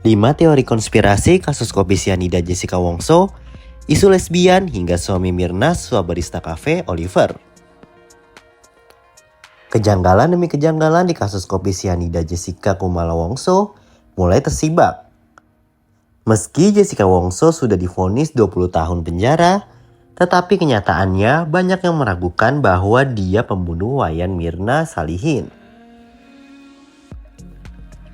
5 teori konspirasi kasus kopi sianida Jessica Wongso, isu lesbian hingga suami Mirna suap barista kafe Oliver. Kejanggalan demi kejanggalan di kasus kopi sianida Jessica Kumala Wongso mulai tersibak. Meski Jessica Wongso sudah divonis 20 tahun penjara, tetapi kenyataannya banyak yang meragukan bahwa dia pembunuh Wayan Mirna Salihin.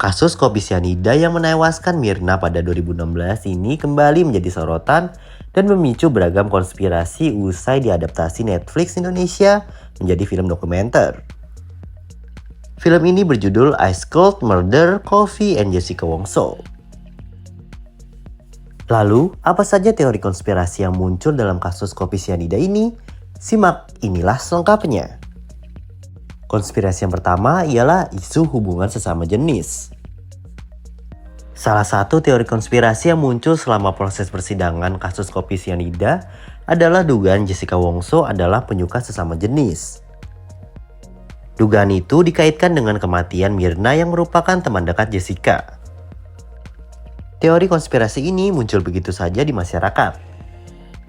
Kasus kopi sianida yang menewaskan Mirna pada 2016 ini kembali menjadi sorotan dan memicu beragam konspirasi usai diadaptasi Netflix Indonesia menjadi film dokumenter. Film ini berjudul Ice Cold Murder Coffee and Jessica Wongso. Lalu, apa saja teori konspirasi yang muncul dalam kasus kopi sianida ini? Simak, inilah selengkapnya. Konspirasi yang pertama ialah isu hubungan sesama jenis. Salah satu teori konspirasi yang muncul selama proses persidangan kasus kopi sianida adalah dugaan Jessica Wongso adalah penyuka sesama jenis. Dugaan itu dikaitkan dengan kematian Mirna yang merupakan teman dekat Jessica. Teori konspirasi ini muncul begitu saja di masyarakat.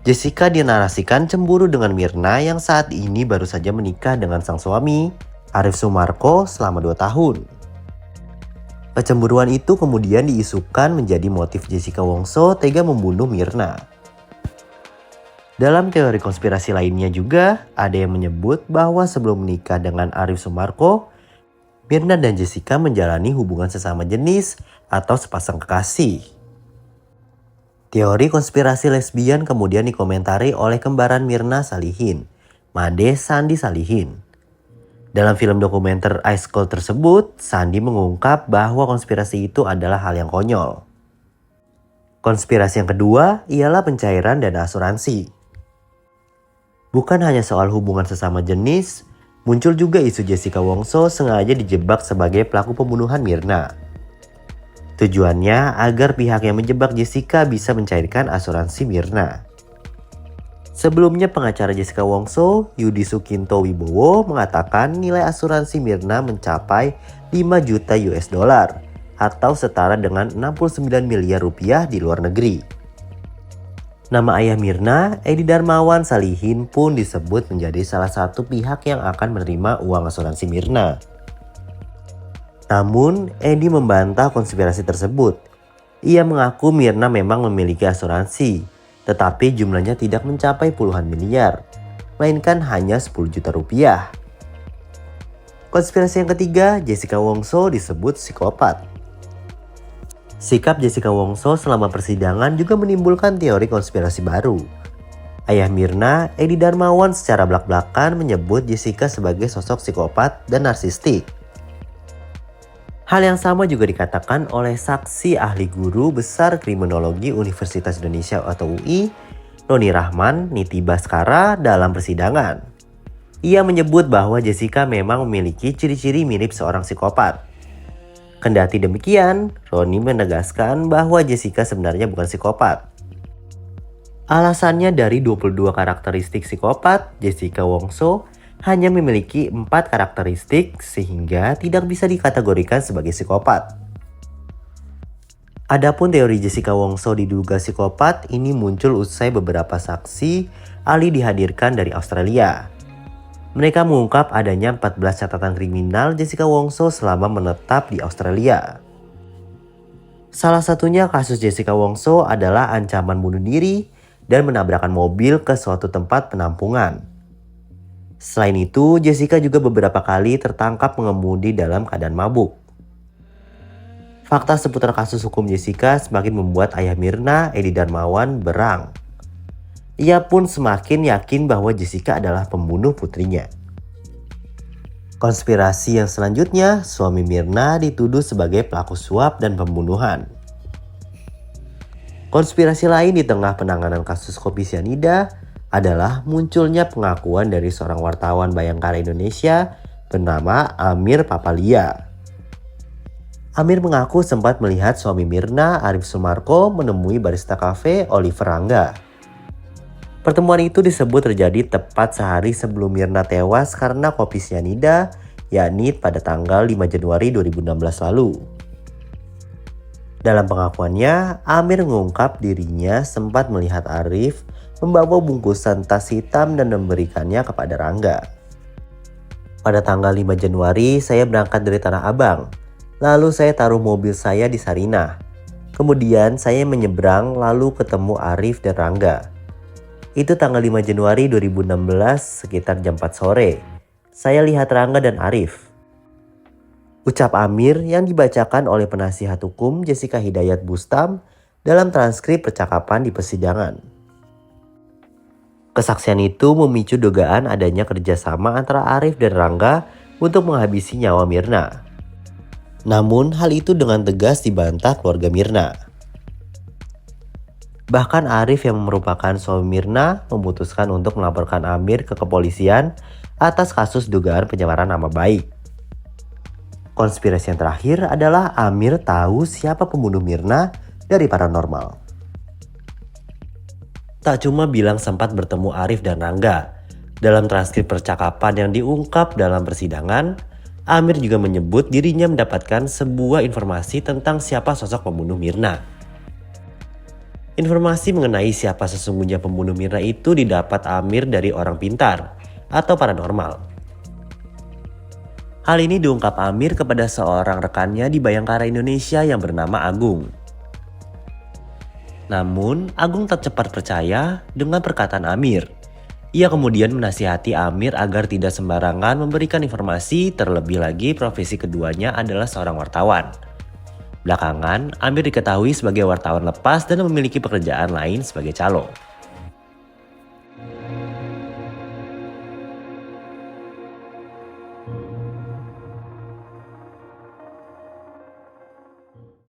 Jessica dinarasikan cemburu dengan Mirna yang saat ini baru saja menikah dengan sang suami, Arif Sumarko, selama 2 tahun. Kecemburuan itu kemudian diisukan menjadi motif Jessica Wongso tega membunuh Mirna. Dalam teori konspirasi lainnya juga, ada yang menyebut bahwa sebelum menikah dengan Arif Sumarko, Mirna dan Jessica menjalani hubungan sesama jenis atau sepasang kekasih. Teori konspirasi lesbian kemudian dikomentari oleh kembaran Mirna Salihin, Made Sandi Salihin. Dalam film dokumenter Ice Cold tersebut, Sandi mengungkap bahwa konspirasi itu adalah hal yang konyol. Konspirasi yang kedua ialah pencairan dana asuransi. Bukan hanya soal hubungan sesama jenis, muncul juga isu Jessica Wongso sengaja dijebak sebagai pelaku pembunuhan Mirna. Tujuannya agar pihak yang menjebak Jessica bisa mencairkan asuransi Mirna. Sebelumnya pengacara Jessica Wongso, Yudi Sukinto Wibowo, mengatakan nilai asuransi Mirna mencapai 5 juta US dollar atau setara dengan 69 miliar rupiah di luar negeri. Nama ayah Mirna, Edi Darmawan Salihin, pun disebut menjadi salah satu pihak yang akan menerima uang asuransi Mirna. Namun, Edi membantah konspirasi tersebut. Ia mengaku Mirna memang memiliki asuransi, tetapi jumlahnya tidak mencapai puluhan miliar, melainkan hanya 10 juta rupiah. Konspirasi yang ketiga, Jessica Wongso disebut psikopat. Sikap Jessica Wongso selama persidangan juga menimbulkan teori konspirasi baru. Ayah Mirna, Edi Darmawan, secara belak-belakan menyebut Jessica sebagai sosok psikopat dan narsistik. Hal yang sama juga dikatakan oleh saksi ahli guru besar kriminologi Universitas Indonesia atau UI, Noni Rahman Niti Baskara dalam persidangan. Ia menyebut bahwa Jessica memang memiliki ciri-ciri mirip seorang psikopat. Kendati demikian, Roni menegaskan bahwa Jessica sebenarnya bukan psikopat. Alasannya dari 22 karakteristik psikopat, Jessica Wongso hanya memiliki 4 karakteristik sehingga tidak bisa dikategorikan sebagai psikopat. Adapun teori Jessica Wongso diduga psikopat ini muncul usai beberapa saksi ahli dihadirkan dari Australia. Mereka mengungkap adanya 14 catatan kriminal Jessica Wongso selama menetap di Australia. Salah satunya kasus Jessica Wongso adalah ancaman bunuh diri dan menabrakan mobil ke suatu tempat penampungan. Selain itu, Jessica juga beberapa kali tertangkap mengemudi dalam keadaan mabuk. Fakta seputar kasus hukum Jessica semakin membuat ayah Mirna, Edi Darmawan, berang. Ia pun semakin yakin bahwa Jessica adalah pembunuh putrinya. Konspirasi yang selanjutnya, suami Mirna dituduh sebagai pelaku suap dan pembunuhan. Konspirasi lain di tengah penanganan kasus kopi sianida adalah munculnya pengakuan dari seorang wartawan Bayangkara Indonesia bernama Amir Papalia. Amir mengaku sempat melihat suami Mirna, Arif Sumarko, menemui barista kafe Oliver Rangga. Pertemuan itu disebut terjadi tepat sehari sebelum Mirna tewas karena kopi sianida, yakni pada tanggal 5 Januari 2016 lalu. Dalam pengakuannya, Amir mengungkap dirinya sempat melihat Arif membawa bungkusan tas hitam dan memberikannya kepada Rangga. Pada tanggal 5 Januari, saya berangkat dari Tanah Abang. Lalu saya taruh mobil saya di Sarinah. Kemudian saya menyeberang lalu ketemu Arif dan Rangga. Itu tanggal 5 Januari 2016 sekitar jam 4 sore. Saya lihat Rangga dan Arif. Ucap Amir yang dibacakan oleh penasihat hukum Jessica Hidayat Bustam dalam transkrip percakapan di persidangan. Kesaksian itu memicu dugaan adanya kerjasama antara Arif dan Rangga untuk menghabisi nyawa Mirna. Namun hal itu dengan tegas dibantah keluarga Mirna. Bahkan Arif yang merupakan suami Mirna memutuskan untuk melaporkan Amir ke kepolisian atas kasus dugaan pencemaran nama baik. Konspirasi yang terakhir adalah Amir tahu siapa pembunuh Mirna dari paranormal. Tak cuma bilang sempat bertemu Arif dan Rangga. Dalam transkrip percakapan yang diungkap dalam persidangan, Amir juga menyebut dirinya mendapatkan sebuah informasi tentang siapa sosok pembunuh Mirna. Informasi mengenai siapa sesungguhnya pembunuh Mirna itu didapat Amir dari orang pintar atau paranormal. Hal ini diungkap Amir kepada seorang rekannya di Bayangkara Indonesia yang bernama Agung. Namun, Agung tak cepat percaya dengan perkataan Amir. Ia kemudian menasihati Amir agar tidak sembarangan memberikan informasi, terlebih lagi profesi keduanya adalah seorang wartawan. Belakangan, Amir diketahui sebagai wartawan lepas dan memiliki pekerjaan lain sebagai calo.